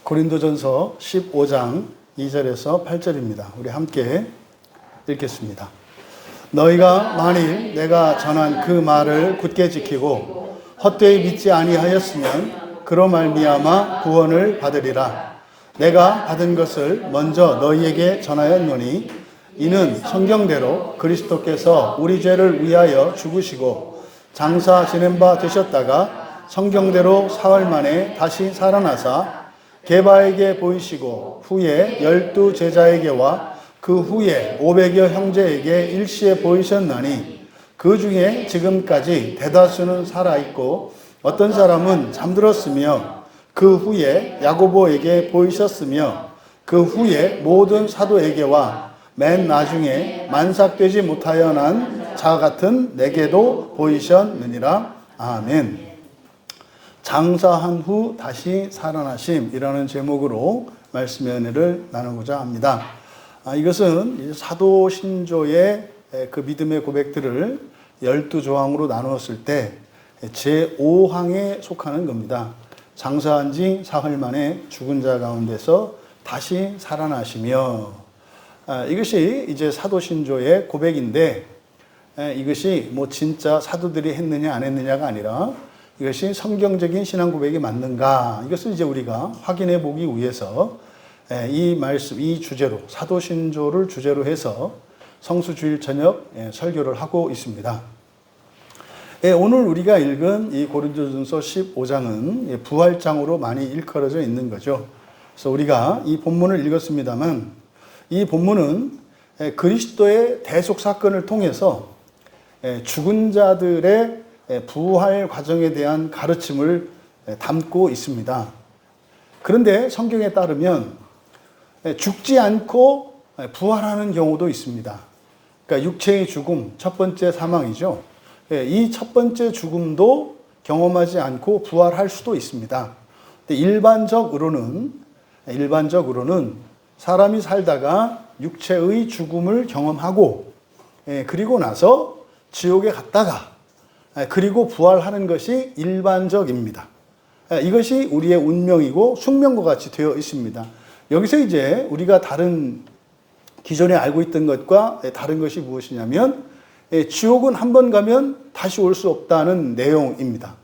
고린도전서 15장 2절에서 8절입니다. 우리 함께 읽겠습니다. 너희가 만일 내가 전한 그 말을 굳게 지키고 헛되이 믿지 아니하였으면 그로 말미암아 구원을 받으리라. 내가 받은 것을 먼저 너희에게 전하였노니 이는 성경대로 그리스도께서 우리 죄를 위하여 죽으시고 장사 지낸 바 되셨다가 성경대로 사흘 만에 다시 살아나사 게바에게 보이시고 후에 12 제자에게와 그 후에 500여 형제에게 일시에 보이셨나니 그 중에 지금까지 대다수는 살아있고 어떤 사람은 잠들었으며 그 후에 야고보에게 보이셨으며 그 후에 모든 사도에게와 맨 나중에 만삭되지 못하여 난 자 같은 내게도 보이셨느니라. 아멘. 장사한 후 다시 살아나심이라는 제목으로 말씀의 은혜를 나누고자 합니다. 이것은 사도신조의 그 믿음의 고백들을 12조항으로 나누었을 때 제5항에 속하는 겁니다. 장사한 지 사흘 만에 죽은 자 가운데서 다시 살아나시며, 이것이 이제 사도신조의 고백인데, 이것이 뭐 진짜 사도들이 했느냐 안 했느냐가 아니라 이것이 성경적인 신앙 고백이 맞는가, 이것을 이제 우리가 확인해 보기 위해서 이 말씀, 이 주제로, 사도신조를 주제로 해서 성수주일 저녁 설교를 하고 있습니다. 오늘 우리가 읽은 이 고린도전서 15장은 부활장으로 많이 일컬어져 있는 거죠. 그래서 우리가 이 본문을 읽었습니다만, 이 본문은 그리스도의 대속 사건을 통해서 죽은 자들의 부활 과정에 대한 가르침을 담고 있습니다. 그런데 성경에 따르면 죽지 않고 부활하는 경우도 있습니다. 그러니까 육체의 죽음, 첫 번째 사망이죠. 이 첫 번째 죽음도 경험하지 않고 부활할 수도 있습니다. 일반적으로는 사람이 살다가 육체의 죽음을 경험하고 그리고 나서 지옥에 갔다가 그리고 부활하는 것이 일반적입니다. 이것이 우리의 운명이고 숙명과 같이 되어 있습니다. 여기서 이제 우리가 기존에 알고 있던 것과 다른 것이 무엇이냐면, 지옥은 한 번 가면 다시 올 수 없다는 내용입니다.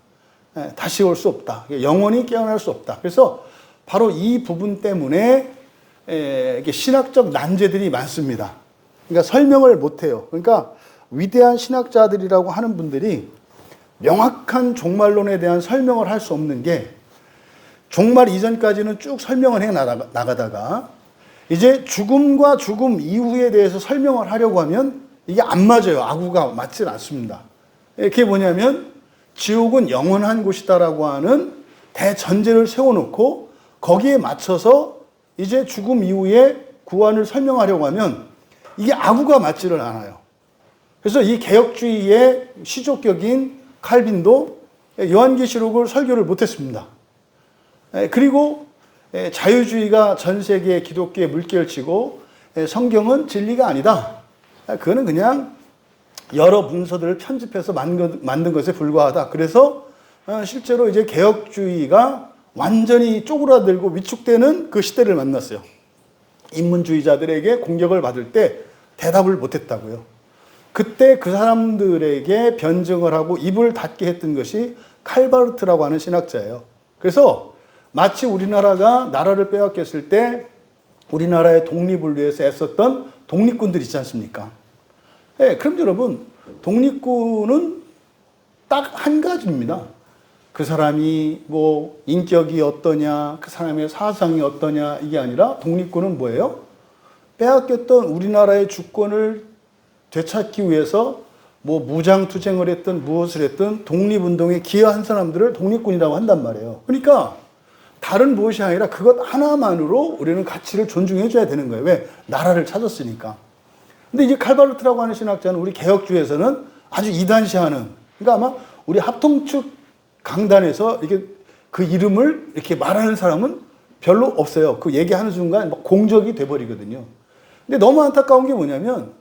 다시 올 수 없다. 영원히 깨어날 수 없다. 그래서 바로 이 부분 때문에 신학적 난제들이 많습니다. 그러니까 설명을 못해요. 그러니까 위대한 신학자들이라고 하는 분들이 명확한 종말론에 대한 설명을 할 수 없는 게, 종말 이전까지는 쭉 설명을 해 나가다가 이제 죽음과 죽음 이후에 대해서 설명을 하려고 하면 이게 안 맞아요. 아구가 맞질 않습니다. 그게 뭐냐면, 지옥은 영원한 곳이다라고 하는 대전제를 세워놓고 거기에 맞춰서 이제 죽음 이후에 구원을 설명하려고 하면 이게 아구가 맞지를 않아요. 그래서 이 개혁주의의 시족격인 칼빈도 요한계시록을 설교를 못했습니다. 그리고 자유주의가 전 세계 기독교에 물결치고 성경은 진리가 아니다. 그거는 그냥 여러 문서들을 편집해서 만든 것에 불과하다. 그래서 실제로 이제 개혁주의가 완전히 쪼그라들고 위축되는 그 시대를 만났어요. 인문주의자들에게 공격을 받을 때 대답을 못했다고요. 그때 그 사람들에게 변증을 하고 입을 닫게 했던 것이 칼바르트라고 하는 신학자예요. 그래서 마치 우리나라가 나라를 빼앗겼을 때 우리나라의 독립을 위해서 애썼던 독립군들 있지 않습니까? 그럼 여러분, 독립군은 딱 한 가지입니다. 그 사람이 뭐 인격이 어떠냐, 그 사람의 사상이 어떠냐, 이게 아니라 독립군은 뭐예요? 빼앗겼던 우리나라의 주권을 되찾기 위해서 뭐 무장투쟁을 했든 무엇을 했든 독립운동에 기여한 사람들을 독립군이라고 한단 말이에요. 그러니까 다른 무엇이 아니라 그것 하나만으로 우리는 가치를 존중해줘야 되는 거예요. 왜? 나라를 찾았으니까. 근데 이제 칼바르트라고 하는 신학자는 우리 개혁주의에서는 아주 이단시하는, 그러니까 아마 우리 합통측 강단에서 이렇게 그 이름을 이렇게 말하는 사람은 별로 없어요. 그 얘기하는 순간 막 공적이 돼버리거든요. 근데 너무 안타까운 게 뭐냐면,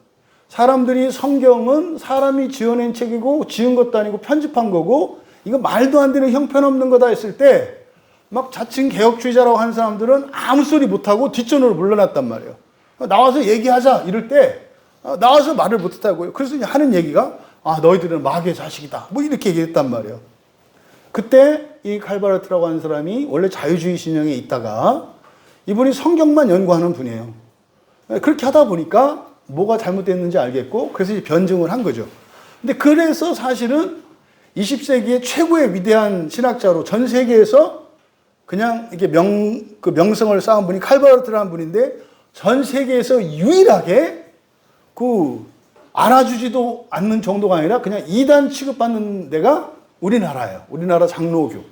사람들이 성경은 사람이 지어낸 책이고 지은 것도 아니고 편집한 거고 이거 말도 안 되는 형편없는 거다 했을 때 막 자칭 개혁주의자라고 하는 사람들은 아무 소리 못하고 뒷전으로 물러났단 말이에요. 나와서 얘기하자 이럴 때 나와서 말을 못했다고요. 그래서 이제 하는 얘기가 너희들은 마귀의 자식이다. 뭐 이렇게 얘기했단 말이에요. 그때 이 칼바르트라고 하는 사람이 원래 자유주의 신앙에 있다가 이분이 성경만 연구하는 분이에요. 그렇게 하다 보니까 뭐가 잘못됐는지 알겠고 그래서 이제 변증을 한 거죠. 근데 그래서 사실은 20세기의 최고의 위대한 신학자로 전 세계에서 그냥 이렇게 명성을 쌓은 분이 칼바르트라는 분인데 전 세계에서 유일하게 알아주지도 않는 정도가 아니라 그냥 이단 취급받는 데가 우리나라예요. 우리나라 장로교.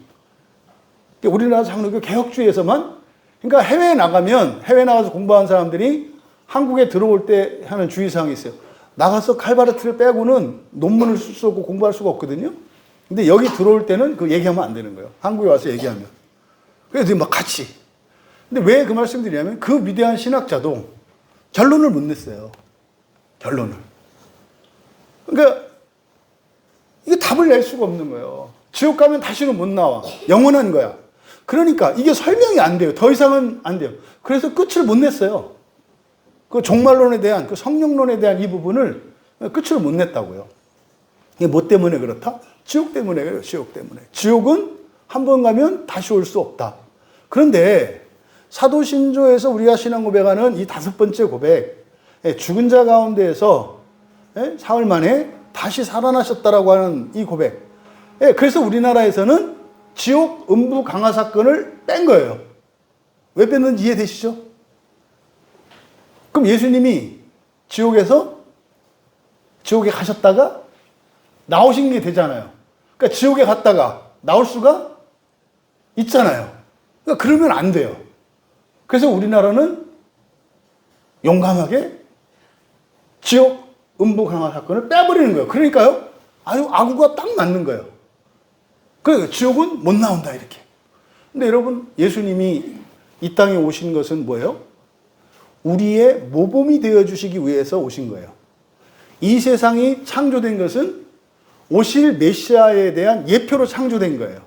우리나라 장로교 개혁주의에서만, 그러니까 해외에 나가서 공부한 사람들이 한국에 들어올 때 하는 주의사항이 있어요. 나가서 칼바르트를 빼고는 논문을 쓸 수 없고 공부할 수가 없거든요. 근데 여기 들어올 때는 그 얘기하면 안 되는 거예요. 한국에 와서 얘기하면. 그래서 막 같이. 근데 왜 그 말씀 드리냐면 그 위대한 신학자도 결론을 못 냈어요. 결론을. 그러니까 이게 답을 낼 수가 없는 거예요. 지옥 가면 다시는 못 나와. 영원한 거야. 그러니까 이게 설명이 안 돼요. 더 이상은 안 돼요. 그래서 끝을 못 냈어요. 그 종말론에 대한, 그 성령론에 대한 이 부분을 끝을 못 냈다고요. 이게 뭐 때문에 그렇다? 지옥 때문에 그래요. 지옥 때문에. 지옥은 한 번 가면 다시 올 수 없다. 그런데 사도신조에서 우리가 신앙 고백하는 이 5번째 고백, 죽은 자 가운데에서 사흘 만에 다시 살아나셨다라고 하는 이 고백. 그래서 우리나라에서는 지옥 음부 강화 사건을 뺀 거예요. 왜 뺐는지 이해되시죠? 그럼 예수님이 지옥에 가셨다가 나오신 게 되잖아요. 그러니까 지옥에 갔다가 나올 수가 있잖아요. 그러니까 그러면 안 돼요. 그래서 우리나라는 용감하게 지옥 음부 강화 사건을 빼버리는 거예요. 그러니까요, 아주 아구가 딱 맞는 거예요. 그러니까 지옥은 못 나온다 이렇게. 근데 여러분, 예수님이 이 땅에 오신 것은 뭐예요? 우리의 모범이 되어주시기 위해서 오신 거예요. 이 세상이 창조된 것은 오실 메시아에 대한 예표로 창조된 거예요.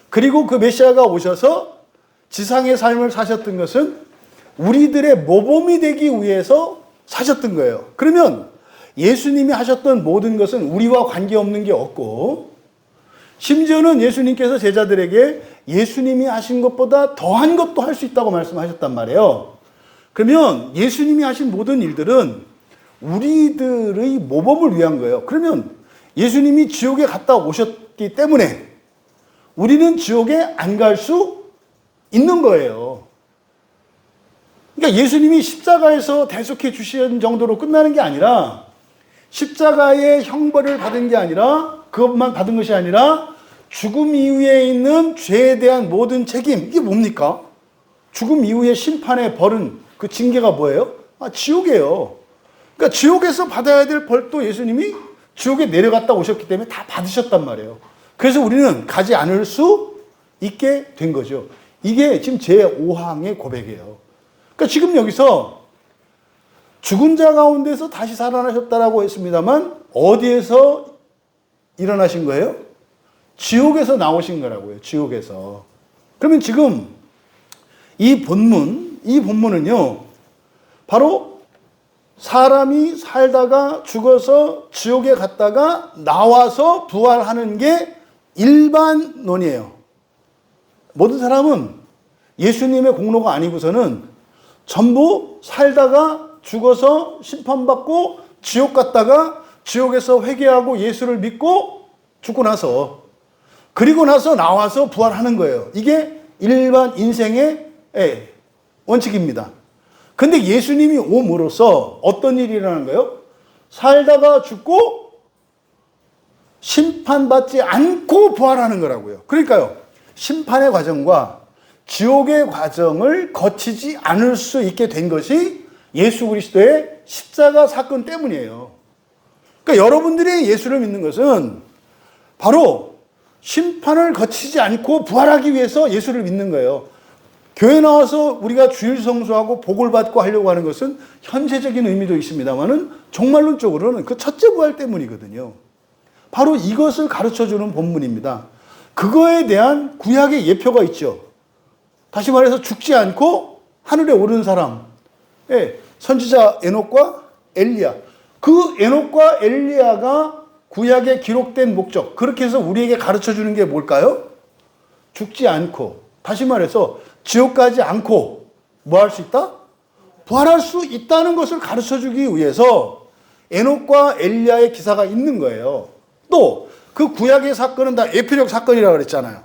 그리고 그 메시아가 오셔서 지상의 삶을 사셨던 것은 우리들의 모범이 되기 위해서 사셨던 거예요. 그러면 예수님이 하셨던 모든 것은 우리와 관계없는 게 없고, 심지어는 예수님께서 제자들에게 예수님이 하신 것보다 더한 것도 할 수 있다고 말씀하셨단 말이에요. 그러면 예수님이 하신 모든 일들은 우리들의 모범을 위한 거예요. 그러면 예수님이 지옥에 갔다 오셨기 때문에 우리는 지옥에 안 갈 수 있는 거예요. 그러니까 예수님이 십자가에서 대속해 주신 정도로 끝나는 게 아니라, 십자가의 형벌을 받은 게 아니라, 그것만 받은 것이 아니라 죽음 이후에 있는 죄에 대한 모든 책임, 이게 뭡니까? 죽음 이후의 심판의 벌은, 그 징계가 뭐예요? 지옥이에요. 그러니까 지옥에서 받아야 될 벌도 예수님이 지옥에 내려갔다 오셨기 때문에 다 받으셨단 말이에요. 그래서 우리는 가지 않을 수 있게 된 거죠. 이게 지금 제5항의 고백이에요. 그러니까 지금 여기서 죽은 자 가운데서 다시 살아나셨다라고 했습니다만 어디에서 일어나신 거예요? 지옥에서 나오신 거라고요. 지옥에서. 그러면 지금 이 본문은요, 바로 사람이 살다가 죽어서 지옥에 갔다가 나와서 부활하는 게 일반론이에요. 모든 사람은 예수님의 공로가 아니고서는 전부 살다가 죽어서 심판받고 지옥 갔다가 지옥에서 회개하고 예수를 믿고 죽고 나서, 그리고 나서 나와서 부활하는 거예요. 이게 일반 인생의 원칙입니다. 근데 예수님이 옴으로써 어떤 일이 일어나는 거예요? 살다가 죽고 심판받지 않고 부활하는 거라고요. 그러니까요, 심판의 과정과 지옥의 과정을 거치지 않을 수 있게 된 것이 예수 그리스도의 십자가 사건 때문이에요. 그러니까 여러분들이 예수를 믿는 것은 바로 심판을 거치지 않고 부활하기 위해서 예수를 믿는 거예요. 교회 나와서 우리가 주일 성수하고 복을 받고 하려고 하는 것은 현세적인 의미도 있습니다만은 종말론적으로는 그 첫째 부활 때문이거든요. 바로 이것을 가르쳐주는 본문입니다. 그거에 대한 구약의 예표가 있죠. 다시 말해서 죽지 않고 하늘에 오른 사람. 예, 선지자 에녹과 엘리야. 그 에녹과 엘리야가 구약에 기록된 목적. 그렇게 해서 우리에게 가르쳐 주는 게 뭘까요? 죽지 않고, 다시 말해서 지옥 가지 않고 뭐 할 수 있다? 부활할 수 있다는 것을 가르쳐 주기 위해서 에녹과 엘리야의 기사가 있는 거예요. 또 그 구약의 사건은 다 예표적 사건이라고 그랬잖아요.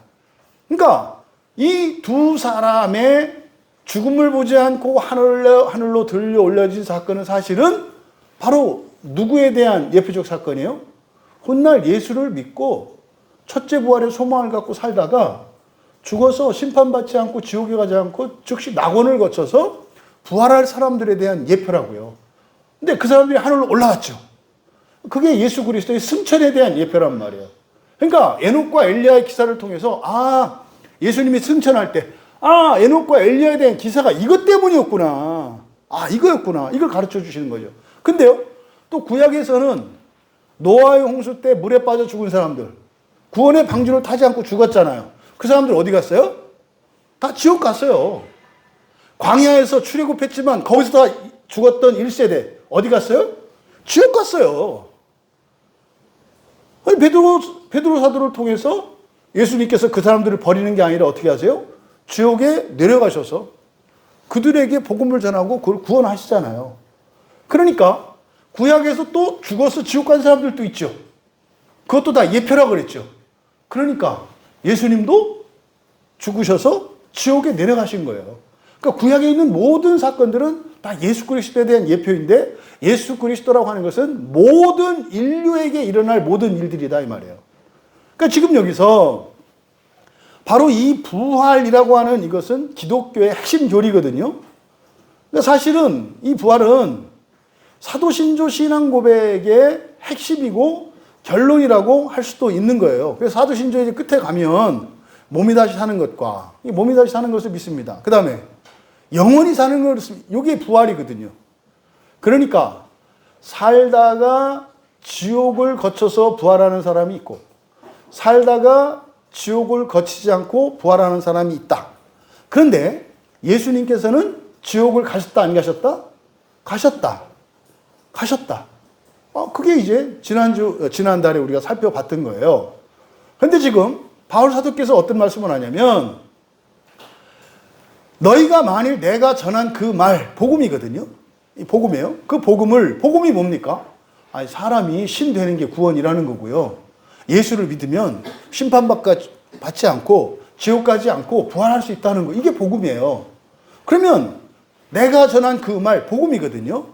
그러니까 이 두 사람의 죽음을 보지 않고 하늘로 들려 올려진 사건은 사실은 바로 누구에 대한 예표적 사건이에요? 훗날 예수를 믿고 첫째 부활의 소망을 갖고 살다가 죽어서 심판받지 않고 지옥에 가지 않고 즉시 낙원을 거쳐서 부활할 사람들에 대한 예표라고요. 근데 그 사람들이 하늘로 올라갔죠. 그게 예수 그리스도의 승천에 대한 예표란 말이에요. 그러니까 에녹과 엘리야의 기사를 통해서 예수님이 승천할 때 에녹과 엘리야에 대한 기사가 이것 때문이었구나. 이거였구나. 이걸 가르쳐 주시는 거죠. 근데요, 또 구약에서는 노아의 홍수 때 물에 빠져 죽은 사람들, 구원의 방주를 타지 않고 죽었잖아요. 그 사람들 어디 갔어요? 다 지옥 갔어요. 광야에서 출애굽했지만 거기서 다 죽었던 1세대 어디 갔어요? 지옥 갔어요. 아니, 베드로 사도를 통해서 예수님께서 그 사람들을 버리는 게 아니라 어떻게 하세요? 지옥에 내려가셔서 그들에게 복음을 전하고 그걸 구원하시잖아요. 그러니까 구약에서 또 죽어서 지옥 간 사람들도 있죠. 그것도 다 예표라고 그랬죠. 그러니까 예수님도 죽으셔서 지옥에 내려가신 거예요. 그러니까 구약에 있는 모든 사건들은 다 예수 그리스도에 대한 예표인데, 예수 그리스도라고 하는 것은 모든 인류에게 일어날 모든 일들이다 이 말이에요. 그러니까 지금 여기서 바로 이 부활이라고 하는 이것은 기독교의 핵심 교리거든요. 그러니까 사실은 이 부활은 사도신조 신앙 고백의 핵심이고 결론이라고 할 수도 있는 거예요. 그래서 사도신조의 끝에 가면 몸이 다시 사는 것과 이 몸이 다시 사는 것을 믿습니다. 그 다음에 영원히 사는 것을 믿습니다. 이게 부활이거든요. 그러니까 살다가 지옥을 거쳐서 부활하는 사람이 있고, 살다가 지옥을 거치지 않고 부활하는 사람이 있다. 그런데 예수님께서는 지옥을 가셨다 안 가셨다? 가셨다. 그게 이제 지난달에 우리가 살펴봤던 거예요. 그런데 지금 바울 사도께서 어떤 말씀을 하냐면, 너희가 만일 내가 전한 그 말, 복음이거든요. 이 복음이에요. 그 복음이 뭡니까? 사람이 신 되는 게 구원이라는 거고요. 예수를 믿으면 심판받지 않고 지옥 가지 않고 부활할 수 있다는 거. 이게 복음이에요. 그러면 내가 전한 그 말, 복음이거든요.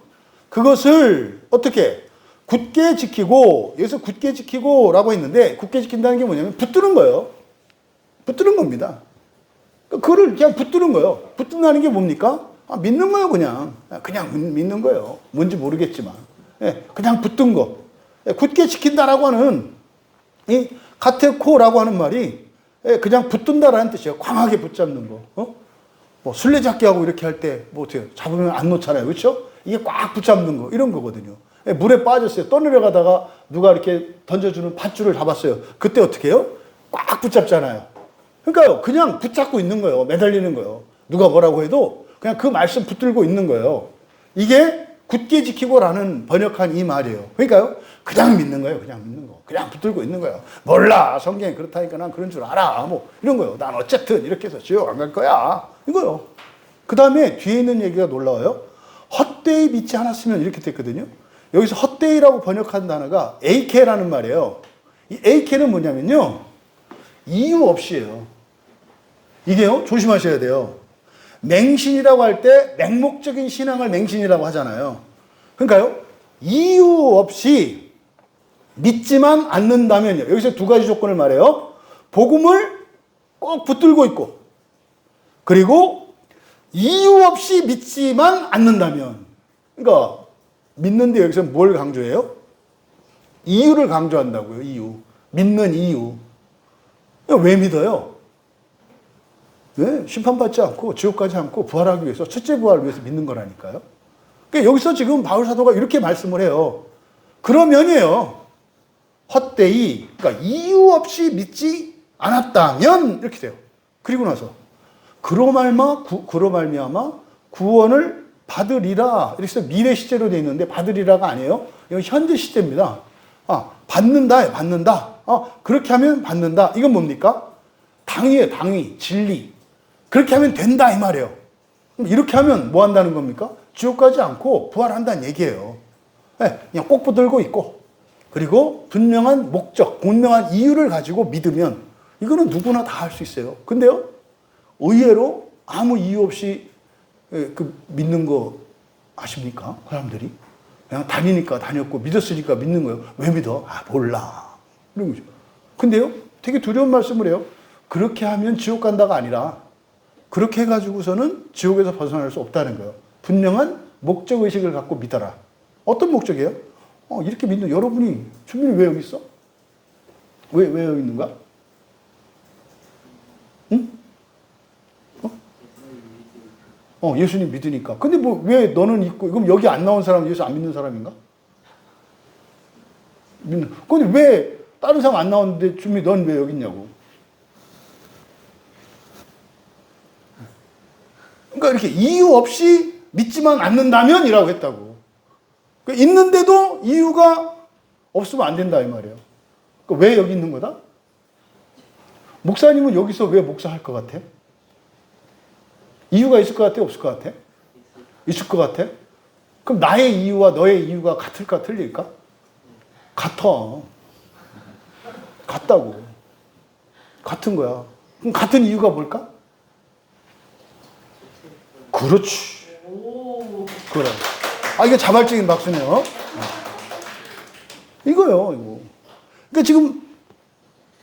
그것을 어떻게 굳게 지키고, 여기서 굳게 지키고라고 했는데, 굳게 지킨다는 게 뭐냐면 붙드는 거예요. 붙드는 겁니다. 그거를 그냥 붙드는 거예요. 붙든다는 게 뭡니까? 믿는 거예요, 그냥. 그냥 믿는 거예요. 뭔지 모르겠지만. 그냥 붙든 거. 굳게 지킨다라고 하는 이 카테코라고 하는 말이 그냥 붙든다라는 뜻이에요. 강하게 붙잡는 거. 뭐 술래잡기 하고 이렇게 할 때 뭐 어떻게 잡으면 안 놓잖아요. 그렇죠? 이게 꽉 붙잡는 거 이런 거거든요. 물에 빠졌어요. 떠내려가다가 누가 이렇게 던져주는 밧줄을 잡았어요. 그때 어떻게 해요? 꽉 붙잡잖아요. 그러니까요, 그냥 붙잡고 있는 거예요. 매달리는 거예요. 누가 뭐라고 해도 그냥 그 말씀 붙들고 있는 거예요. 이게 굳게 지키고라는 번역한 이 말이에요. 그러니까요, 그냥 믿는 거예요. 그냥 믿는 거. 그냥 붙들고 있는 거예요. 몰라. 성경이 그렇다니까 난 그런 줄 알아. 뭐 이런 거예요. 난 어쨌든 이렇게 해서 지옥 안 갈 거야. 이거요. 그 다음에 뒤에 있는 얘기가 놀라워요. 헛되이 믿지 않았으면 이렇게 됐거든요. 여기서 헛되이라고 번역한 단어가 에이케라는 말이에요. 이 에이케는 뭐냐면요, 이유 없이예요. 이게요, 조심하셔야 돼요. 맹신이라고 할 때 맹목적인 신앙을 맹신이라고 하잖아요. 그러니까요, 이유 없이 믿지만 않는다면요. 여기서 두 가지 조건을 말해요. 복음을 꼭 붙들고 있고, 그리고 이유 없이 믿지만 않는다면. 그러니까 믿는데 여기서 뭘 강조해요? 이유를 강조한다고요. 이유. 믿는 이유. 왜 믿어요? 네, 심판받지 않고 지옥 가지 않고 부활하기 위해서, 첫째 부활을 위해서 믿는 거라니까요. 그러니까 여기서 지금 바울 사도가 이렇게 말씀을 해요. 그러면이에요, 헛되이, 그러니까 이유 없이 믿지 않았다면 이렇게 돼요. 그리고 나서 그로 말미암아 구원을 받으리라. 이래서 미래 시제로 되어 있는데 받으리라가 아니에요. 이건 현재 시제입니다. 받는다, 받는다. 그렇게 하면 받는다. 이건 뭡니까? 당위예요, 당위, 진리. 그렇게 하면 된다, 이 말이에요. 그럼 이렇게 하면 뭐 한다는 겁니까? 지옥 가지 않고 부활한다는 얘기예요. 네, 그냥 꼭 붙들고 있고, 그리고 분명한 목적, 분명한 이유를 가지고 믿으면 이거는 누구나 다 할 수 있어요. 근데요, 의외로 아무 이유 없이 믿는 거 아십니까? 사람들이. 그냥 다니니까 다녔고 믿었으니까 믿는 거예요. 왜 믿어? 몰라. 이런 거죠. 근데요, 되게 두려운 말씀을 해요. 그렇게 하면 지옥 간다가 아니라 그렇게 해가지고서는 지옥에서 벗어날 수 없다는 거예요. 분명한 목적의식을 갖고 믿어라. 어떤 목적이에요? 이렇게 믿는, 여러분이, 주민이 왜 여기 있어? 왜 여기 있는가? 응? 예수님 믿으니까. 근데 왜 너는 있고, 그럼 여기 안 나온 사람은 예수 안 믿는 사람인가? 근데 왜 다른 사람 안 나오는데 주민 넌 왜 여기 있냐고. 그러니까 이렇게 이유 없이 믿지만 않는다면 이라고 했다고. 그러니까 있는데도 이유가 없으면 안 된다 이 말이에요. 그러니까 왜 여기 있는 거다? 목사님은 여기서 왜 목사할 것 같아? 이유가 있을 것 같아? 없을 것 같아? 있을 것 같아? 그럼 나의 이유와 너의 이유가 같을까 틀릴까? 같아. 같다고. 같은 거야. 그럼 같은 이유가 뭘까? 그렇지. 그래. 이게 자발적인 박수네요. 이거요, 이거. 그러니까 지금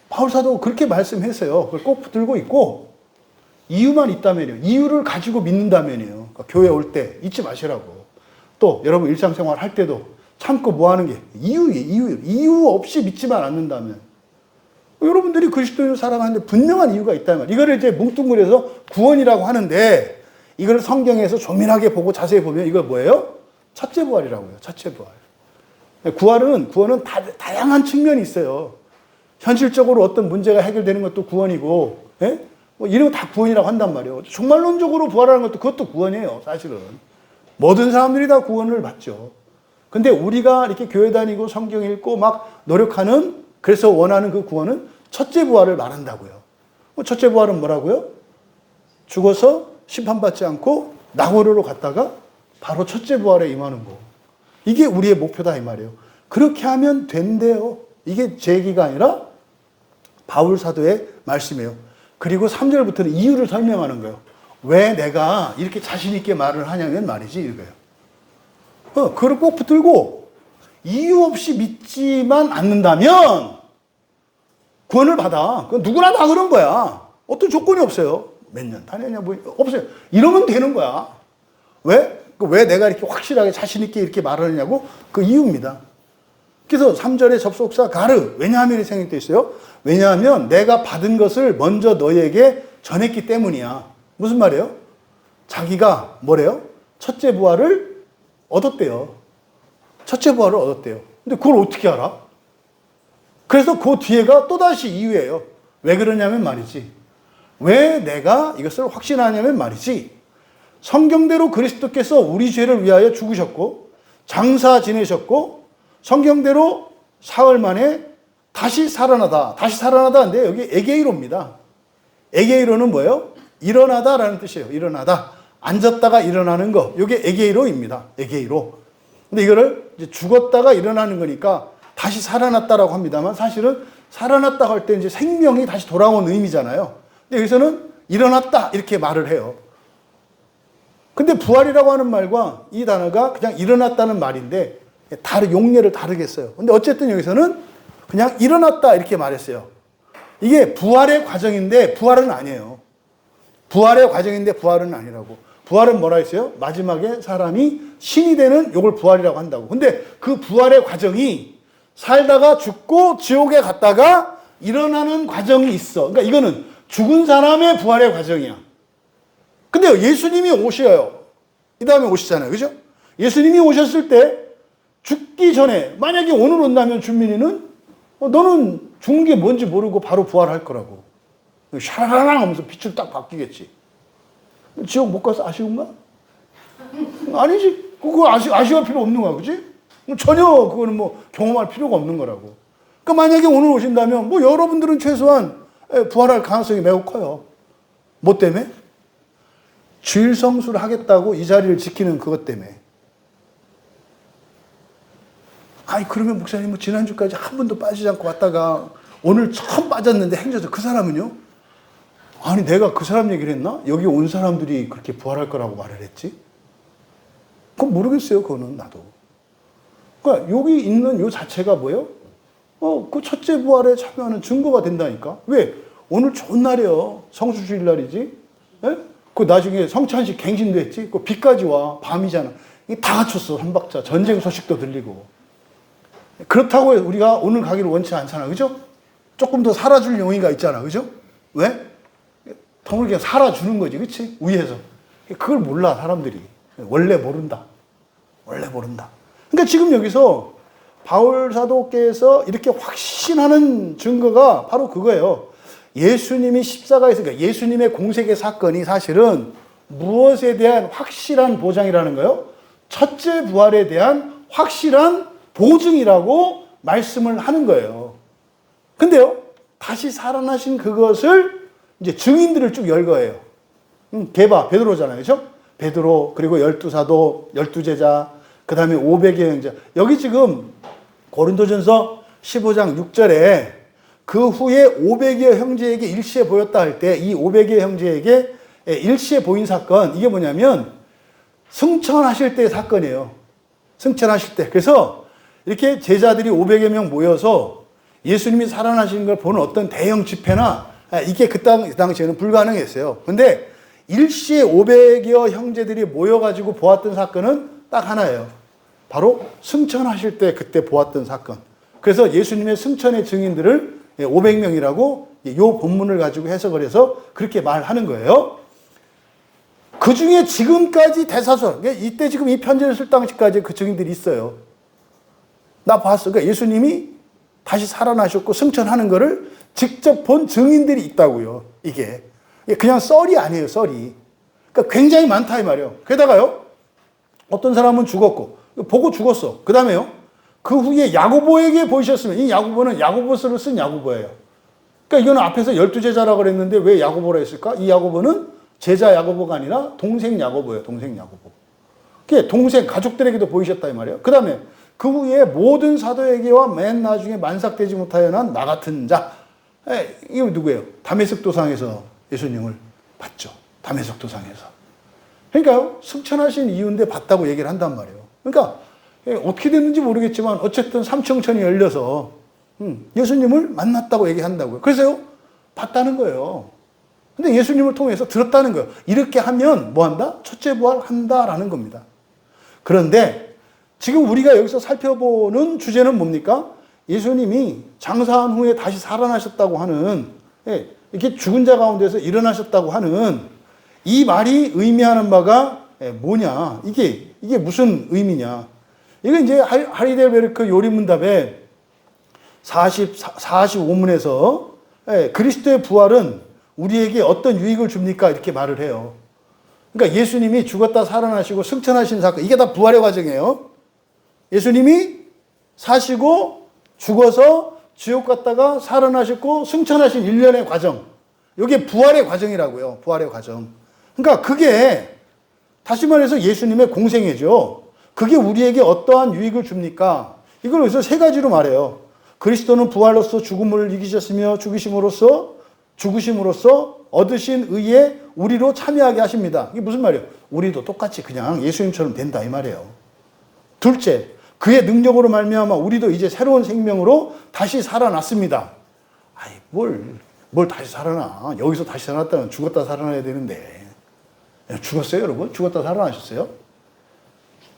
바울사도 그렇게 말씀했어요. 그걸 꼭 붙들고 있고, 이유만 있다면요. 이유를 가지고 믿는다면요. 그러니까 교회 올 때 잊지 마시라고. 또 여러분 일상생활 할 때도 참고 뭐 하는 게 이유예요. 이유 없이 믿지만 않는다면. 여러분들이 그리스도인을 살아가는데 분명한 이유가 있다는 말. 이거를 이제 뭉뚱그려서 구원이라고 하는데, 이걸 성경에서 조밀하게 보고 자세히 보면 이거 뭐예요? 첫째 부활이라고요. 첫째 부활. 구원은 다양한 측면이 있어요. 현실적으로 어떤 문제가 해결되는 것도 구원이고, 예? 이런 거 다 구원이라고 한단 말이에요. 종말론적으로 부활하는 것도 그것도 구원이에요, 사실은. 모든 사람들이 다 구원을 받죠. 근데 우리가 이렇게 교회 다니고 성경 읽고 막 노력하는, 그래서 원하는 그 구원은 첫째 부활을 말한다고요. 첫째 부활은 뭐라고요? 죽어서 심판받지 않고 낙원으로 갔다가 바로 첫째 부활에 임하는 거. 이게 우리의 목표다 이 말이에요. 그렇게 하면 된대요. 이게 제 얘기가 아니라 바울 사도의 말씀이에요. 그리고 3절부터는 이유를 설명하는 거예요. 왜 내가 이렇게 자신 있게 말을 하냐면 말이지 이거예요. 그걸 꼭 붙들고 이유 없이 믿지만 않는다면 구원을 받아. 그건 누구나 다 그런 거야. 어떤 조건이 없어요. 몇 년 다녔냐 뭐 없어요. 이러면 되는 거야. 왜? 왜 내가 이렇게 확실하게 자신 있게 이렇게 말하느냐고 그 이유입니다. 그래서 3절의 접속사 가르. 왜냐하면 이 생각되어 있어요. 왜냐하면 내가 받은 것을 먼저 너희에게 전했기 때문이야. 무슨 말이에요? 자기가 뭐래요? 첫째 부활을 얻었대요. 첫째 부활을 얻었대요. 근데 그걸 어떻게 알아? 그래서 그 뒤에가 또다시 이유예요. 왜 그러냐면 말이지. 왜 내가 이것을 확신하냐면 말이지. 성경대로 그리스도께서 우리 죄를 위하여 죽으셨고 장사 지내셨고 성경대로 사흘 만에 다시 살아나다. 다시 살아나다인데 여기 에게이로입니다. 에게이로는 뭐예요? 일어나다라는 뜻이에요. 일어나다. 앉았다가 일어나는 거. 이게 에게이로입니다. 에게이로. 근데 이거를 이제 죽었다가 일어나는 거니까 다시 살아났다라고 합니다만 사실은 살아났다 할 때 이제 생명이 다시 돌아온 의미잖아요. 근데 여기서는 일어났다 이렇게 말을 해요. 근데 부활이라고 하는 말과 이 단어가 그냥 일어났다는 말인데 용례를 다르게 써요. 근데 어쨌든 여기서는 그냥 일어났다 이렇게 말했어요. 이게 부활의 과정인데 부활은 아니에요. 부활의 과정인데 부활은 아니라고. 부활은 뭐라 했어요? 마지막에 사람이 신이 되는 요걸 부활이라고 한다고. 근데 그 부활의 과정이 살다가 죽고 지옥에 갔다가 일어나는 과정이 있어. 그러니까 이거는 죽은 사람의 부활의 과정이야. 근데 예수님이 오셔요. 이 다음에 오시잖아요. 그죠? 예수님이 오셨을 때 죽기 전에 만약에 오늘 온다면 준민이는 너는 죽은 게 뭔지 모르고 바로 부활할 거라고. 샤라랑 하면서 빛을 딱 바뀌겠지. 지옥 못 가서 아쉬운가? 아니지. 그거 아쉬워할 필요 없는 거야. 그지? 전혀 그거는 뭐 경험할 필요가 없는 거라고. 그러니까 만약에 오늘 오신다면 뭐 여러분들은 최소한 부활할 가능성이 매우 커요. 뭐 때문에? 주일 성수를 하겠다고 이 자리를 지키는 그것 때문에. 아니 그러면 목사님 뭐 지난주까지 한 번도 빠지지 않고 왔다가 오늘 처음 빠졌는데 행져서 그 사람은요? 아니 내가 그 사람 얘기를 했나? 여기 온 사람들이 그렇게 부활할 거라고 말을 했지? 그건 모르겠어요. 그거는 나도. 그러니까 여기 있는 요 자체가 뭐예요? 그 첫째 부활에 참여하는 증거가 된다니까. 왜? 오늘 좋은 날이에요. 성수주일 날이지. 예? 그 나중에 성찬식 갱신도 했지. 그 비까지 와. 밤이잖아. 이게 다 갖췄어. 한 박자. 전쟁 소식도 들리고. 그렇다고 우리가 오늘 가기를 원치 않잖아. 그죠? 조금 더 살아줄 용의가 있잖아. 그죠? 왜? 더 그냥 살아주는 거지. 그치? 위에서. 그걸 몰라, 사람들이. 원래 모른다. 원래 모른다. 그러니까 지금 여기서 바울 사도께서 이렇게 확신하는 증거가 바로 그거예요. 예수님이 십자가에서, 그러니까 예수님의 공생의 사건이 사실은 무엇에 대한 확실한 보장이라는 거예요? 첫째 부활에 대한 확실한 보증이라고 말씀을 하는 거예요. 근데요, 다시 살아나신 그것을 이제 증인들을 쭉 열 거예요. 게바, 베드로잖아요. 그죠? 베드로, 그리고 12사도, 12제자, 그 다음에 500의 형제. 여기 지금 고린도전서 15장 6절에 그 후에 500의 형제에게 일시에 보였다 할 때 이 500의 형제에게 일시에 보인 사건, 이게 뭐냐면 승천하실 때의 사건이에요. 승천하실 때. 그래서 이렇게 제자들이 500여 명 모여서 예수님이 살아나신 걸 보는 어떤 대형 집회나 이게 그 당시에는 불가능했어요. 근데 일시에 500여 형제들이 모여가지고 보았던 사건은 딱 하나예요. 바로 승천하실 때 그때 보았던 사건. 그래서 예수님의 승천의 증인들을 500명이라고 이 본문을 가지고 해석을 해서 그렇게 말하는 거예요. 그 중에 지금까지 대사선, 이때 지금 이 편지를 쓸 당시까지 그 증인들이 있어요. 나 봤어. 그러니까 예수님이 다시 살아나셨고 승천하는 거를 직접 본 증인들이 있다고요. 이게 그냥 썰이 아니에요. 썰이. 그러니까 굉장히 많다 이 말이에요. 게다가요, 어떤 사람은 죽었고 보고 죽었어. 그 다음에요, 그 후에 야고보에게 보이셨으면, 이 야고보는 야고보서를 쓴 야고보예요. 그러니까 이거는 앞에서 12제자라고 그랬는데 왜 야고보라 했을까? 이 야고보는 제자 야고보가 아니라 동생 야고보예요. 동생 야고보. 그게 동생 가족들에게도 보이셨다 이 말이에요. 그 다음에 그 후에 모든 사도에게와 맨 나중에 만삭되지 못하여 난 나 같은 자. 이게 누구예요? 다메섹 도상에서 예수님을 봤죠. 다메섹 도상에서. 그러니까요, 승천하신 이유인데 봤다고 얘기를 한단 말이에요. 그러니까 어떻게 됐는지 모르겠지만 어쨌든 삼청천이 열려서 예수님을 만났다고 얘기한다고요. 그래서요, 봤다는 거예요. 근데 예수님을 통해서 들었다는 거예요. 이렇게 하면 뭐 한다? 첫째 부활 한다라는 겁니다. 그런데 지금 우리가 여기서 살펴보는 주제는 뭡니까? 예수님이 장사한 후에 다시 살아나셨다고 하는, 이렇게 죽은 자 가운데서 일어나셨다고 하는 이 말이 의미하는 바가 뭐냐? 이게 무슨 의미냐? 이거 이제 하이델베르크 요리문답에 45문에서 그리스도의 부활은 우리에게 어떤 유익을 줍니까? 이렇게 말을 해요. 그러니까 예수님이 죽었다 살아나시고 승천하신 사건, 이게 다 부활의 과정이에요. 예수님이 사시고 죽어서 지옥 갔다가 살아나셨고 승천하신 일련의 과정. 이게 부활의 과정이라고요. 부활의 과정. 그러니까 그게 다시 말해서 예수님의 공생애죠. 그게 우리에게 어떠한 유익을 줍니까? 이걸 여기서 세 가지로 말해요. 그리스도는 부활로서 죽음을 이기셨으며 죽으심으로써 얻으신 의에 우리로 참여하게 하십니다. 이게 무슨 말이에요? 우리도 똑같이 그냥 예수님처럼 된다 이 말이에요. 둘째, 그의 능력으로 말미암아 우리도 이제 새로운 생명으로 다시 살아났습니다. 아이, 뭘 다시 살아나? 여기서 다시 살아났다면 죽었다 살아나야 되는데. 죽었어요, 여러분? 죽었다 살아나셨어요?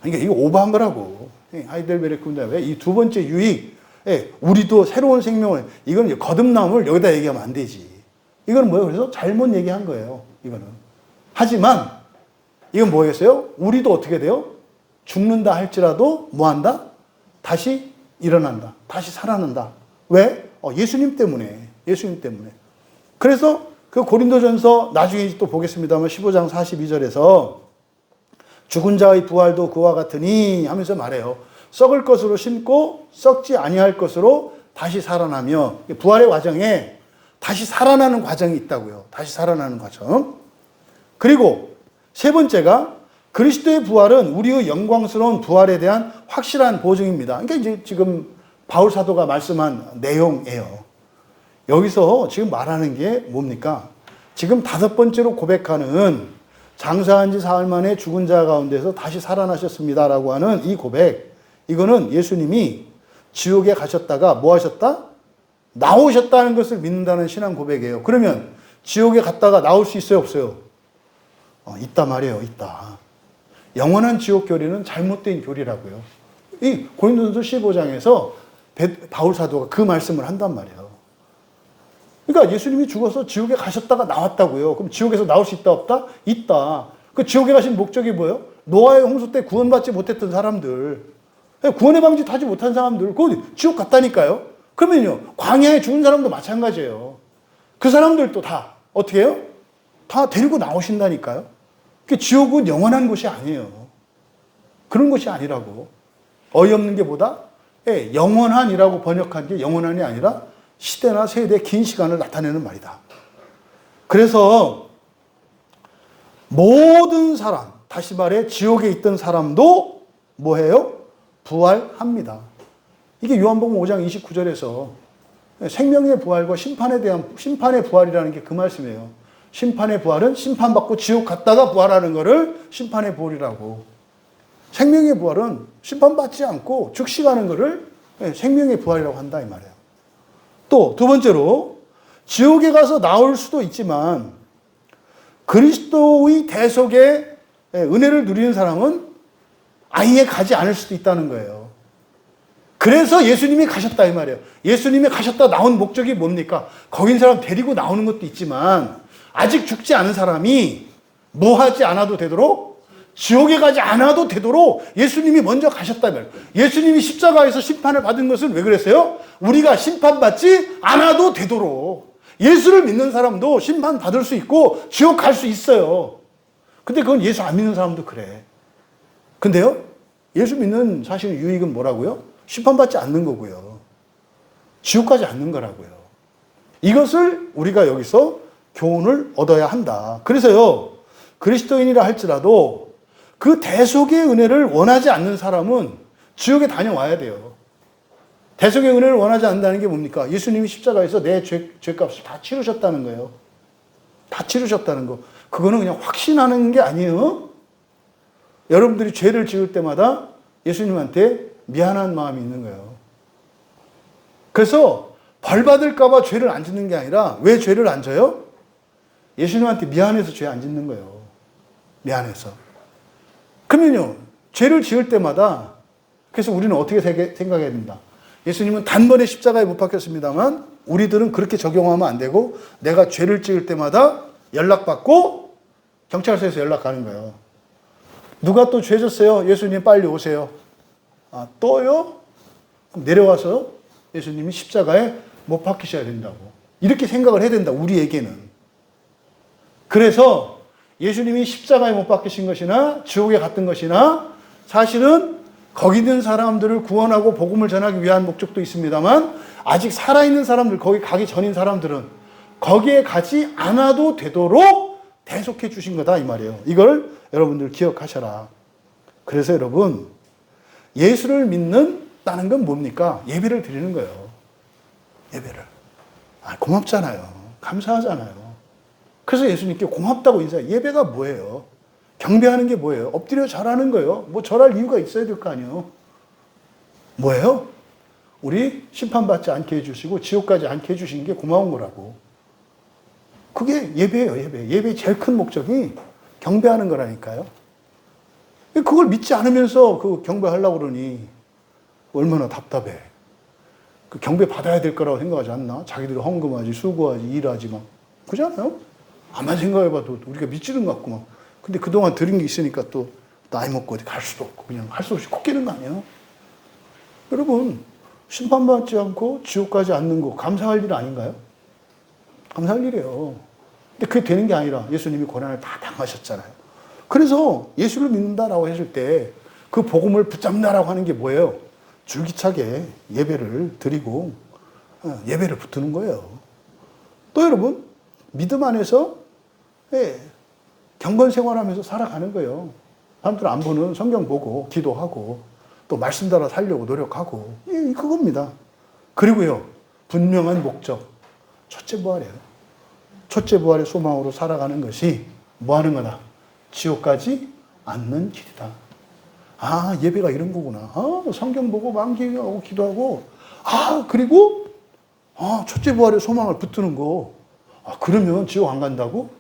그러니까 이거 오버한 거라고. 하이델베르크 문답에 이 두 번째 유익, 우리도 새로운 생명을, 이건 거듭남을 여기다 얘기하면 안 되지. 이건 뭐예요? 그래서 잘못 얘기한 거예요, 이거는. 하지만, 이건 뭐겠어요? 우리도 어떻게 돼요? 죽는다 할지라도 뭐 한다? 다시 일어난다. 다시 살아난다. 왜? 예수님 때문에. 예수님 때문에. 그래서 그 고린도전서 나중에 또 보겠습니다만 15장 42절에서 죽은 자의 부활도 그와 같으니 하면서 말해요. 썩을 것으로 심고 썩지 아니할 것으로 다시 살아나며, 부활의 과정에 다시 살아나는 과정이 있다고요. 다시 살아나는 과정. 그리고 세 번째가 그리스도의 부활은 우리의 영광스러운 부활에 대한 확실한 보증입니다. 그러니까 이제 지금 바울 사도가 말씀한 내용이에요. 여기서 지금 말하는 게 뭡니까? 지금 다섯 번째로 고백하는 장사한 지 사흘 만에 죽은 자 가운데서 다시 살아나셨습니다라고 하는 이 고백, 이거는 예수님이 지옥에 가셨다가 뭐 하셨다? 나오셨다는 것을 믿는다는 신앙 고백이에요. 그러면 지옥에 갔다가 나올 수 있어요, 없어요? 있다 말이에요, 있다. 영원한 지옥 교리는 잘못된 교리라고요. 이 고린도전서 15장에서 바울 사도가 그 말씀을 한단 말이에요. 그러니까 예수님이 죽어서 지옥에 가셨다가 나왔다고요. 그럼 지옥에서 나올 수 있다, 없다? 있다. 그 지옥에 가신 목적이 뭐예요? 노아의 홍수 때 구원받지 못했던 사람들, 구원의 방지 하지 못한 사람들, 그 지옥 갔다니까요. 그러면요, 광야에 죽은 사람도 마찬가지예요. 그 사람들도 다 어떻게 해요? 다 데리고 나오신다니까요. 지옥은 영원한 곳이 아니에요. 그런 것이 아니라고. 어이없는 게 뭐다? 영원한이라고 번역한 게 영원한이 아니라 시대나 세대, 긴 시간을 나타내는 말이다. 그래서 모든 사람, 다시 말해 지옥에 있던 사람도 뭐해요? 부활합니다. 이게 요한복음 5장 29절에서 생명의 부활과 심판의 부활이라는 게 그 말씀이에요. 심판의 부활은 심판받고 지옥 갔다가 부활하는 거를 심판의 부활이라고. 생명의 부활은 심판받지 않고 즉시 가는 거를 생명의 부활이라고 한다 이 말이에요. 또 두 번째로 지옥에 가서 나올 수도 있지만 그리스도의 대속의 은혜를 누리는 사람은 아예 가지 않을 수도 있다는 거예요. 그래서 예수님이 가셨다 이 말이에요. 예수님이 가셨다 나온 목적이 뭡니까? 거기 있는 사람 데리고 나오는 것도 있지만 아직 죽지 않은 사람이 뭐 하지 않아도 되도록, 지옥에 가지 않아도 되도록 예수님이 먼저 가셨다 말이에요. 예수님이 십자가에서 심판을 받은 것은 왜 그랬어요? 우리가 심판받지 않아도 되도록. 예수를 믿는 사람도 심판받을 수 있고 지옥 갈 수 있어요. 근데 그건 예수 안 믿는 사람도 그래. 근데요, 예수 믿는 사실 유익은 뭐라고요? 심판받지 않는 거고요. 지옥 가지 않는 거라고요. 이것을 우리가 여기서 교훈을 얻어야 한다. 그래서요, 그리스도인이라 할지라도 그 대속의 은혜를 원하지 않는 사람은 지옥에 다녀와야 돼요. 대속의 은혜를 원하지 않는다는 게 뭡니까? 예수님이 십자가에서 내 죄값을 다 치르셨다는 거예요. 다 치르셨다는 거. 그거는 그냥 확신하는 게 아니에요. 여러분들이 죄를 지을 때마다 예수님한테 미안한 마음이 있는 거예요. 그래서 벌 받을까 봐 죄를 안 짓는 게 아니라 왜 죄를 안 져요? 예수님한테 미안해서 죄 안 짓는 거예요. 미안해서. 그러면요, 죄를 지을 때마다, 그래서 우리는 어떻게 생각해야 된다? 예수님은 단번에 십자가에 못 박혔습니다만 우리들은 그렇게 적용하면 안 되고 내가 죄를 지을 때마다 연락받고 경찰서에서 연락 가는 거예요. 누가 또 죄 졌어요? 예수님 빨리 오세요. 아, 또요? 그럼 내려와서 예수님이 십자가에 못 박히셔야 된다고. 이렇게 생각을 해야 된다, 우리에게는. 그래서 예수님이 십자가에 못 박히신 것이나 지옥에 갔던 것이나 사실은 거기 있는 사람들을 구원하고 복음을 전하기 위한 목적도 있습니다만 아직 살아있는 사람들, 거기 가기 전인 사람들은 거기에 가지 않아도 되도록 대속해 주신 거다 이 말이에요. 이걸 여러분들 기억하셔라. 그래서 여러분, 예수를 믿는다는 건 뭡니까? 예배를 드리는 거예요. 예배를. 고맙잖아요. 감사하잖아요. 그래서 예수님께 고맙다고 인사해요. 예배가 뭐예요? 경배하는 게 뭐예요? 엎드려 절하는 거예요. 뭐 절할 이유가 있어야 될 거 아니에요. 뭐예요? 우리 심판받지 않게 해주시고 지옥 가지 않게 해주신 게 고마운 거라고. 그게 예배예요, 예배. 예배의 제일 큰 목적이 경배하는 거라니까요. 그걸 믿지 않으면서 그 경배하려고 그러니 얼마나 답답해. 그 경배 받아야 될 거라고 생각하지 않나? 자기들이 헌금하지, 수고하지, 일하지 막. 그잖아요? 아무리 생각해봐도 우리가 믿지는 것 같고 막. 근데 그동안 들은 게 있으니까 또 나이 먹고 어디 갈 수도 없고 그냥 할 수 없이 콧기는 거 아니에요? 여러분, 심판받지 않고 지옥 가지 않는 거 감사할 일 아닌가요? 감사할 일이에요. 근데 그게 되는 게 아니라 예수님이 고난을 다 당하셨잖아요. 그래서 예수를 믿는다라고 했을 때 그 복음을 붙잡는다라고 하는 게 뭐예요? 줄기차게 예배를 드리고 예배를 붙드는 거예요. 또 여러분, 믿음 안에서 경건 생활하면서 살아가는 거예요. 사람들 안 보는 성경 보고 기도하고 또 말씀 따라 살려고 노력하고 그겁니다. 그리고요, 분명한 목적, 첫째 부활이에요. 첫째 부활의 소망으로 살아가는 것이 뭐 하는 거다? 지옥 가지 않는 길이다. 아, 예배가 이런 거구나. 아, 성경 보고 만기하고 기도하고, 아, 그리고 첫째 부활의 소망을 붙드는 거. 아, 그러면 지옥 안 간다고?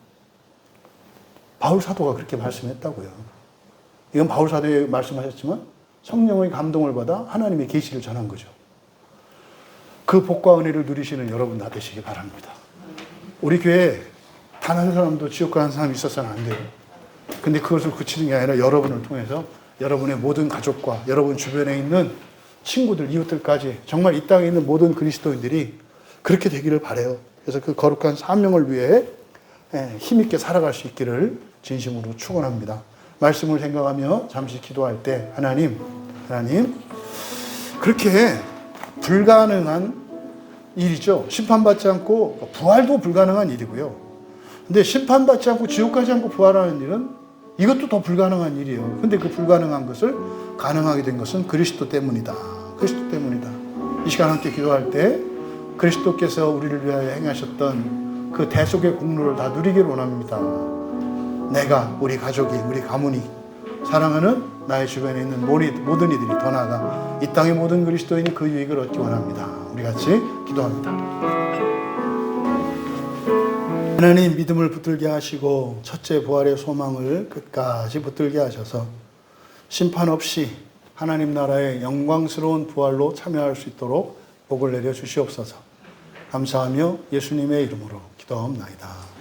바울 사도가 그렇게 말씀했다고요. 이건 바울 사도에 말씀하셨지만 성령의 감동을 받아 하나님의 계시를 전한 거죠. 그 복과 은혜를 누리시는 여러분 다 되시기 바랍니다. 우리 교회에 단 한 사람도 지옥 가는 사람이 있어서는 안 돼요. 근데 그것을 그치는 게 아니라 여러분을 통해서 여러분의 모든 가족과 여러분 주변에 있는 친구들, 이웃들까지 정말 이 땅에 있는 모든 그리스도인들이 그렇게 되기를 바라요. 그래서 그 거룩한 사명을 위해 힘있게 살아갈 수 있기를 진심으로 축원합니다. 말씀을 생각하며 잠시 기도할 때 하나님 그렇게 불가능한 일이죠. 심판받지 않고 부활도 불가능한 일이고요. 근데 심판받지 않고 지옥 가지 않고 부활하는 일은 이것도 더 불가능한 일이에요. 근데 그 불가능한 것을 가능하게 된 것은 그리스도 때문이다. 그리스도 때문이다. 이 시간 함께 기도할 때 그리스도께서 우리를 위하여 행하셨던 그 대속의 공로를 다 누리기를 원합니다. 내가, 우리 가족이, 우리 가문이, 사랑하는 나의 주변에 있는 모든 이들이 더 나아가 이 땅의 모든 그리스도인이 그 유익을 얻기 원합니다. 우리 같이 기도합니다. 하나님, 믿음을 붙들게 하시고 첫째 부활의 소망을 끝까지 붙들게 하셔서 심판 없이 하나님 나라의 영광스러운 부활로 참여할 수 있도록 복을 내려 주시옵소서. 감사하며 예수님의 이름으로 기도합나이다.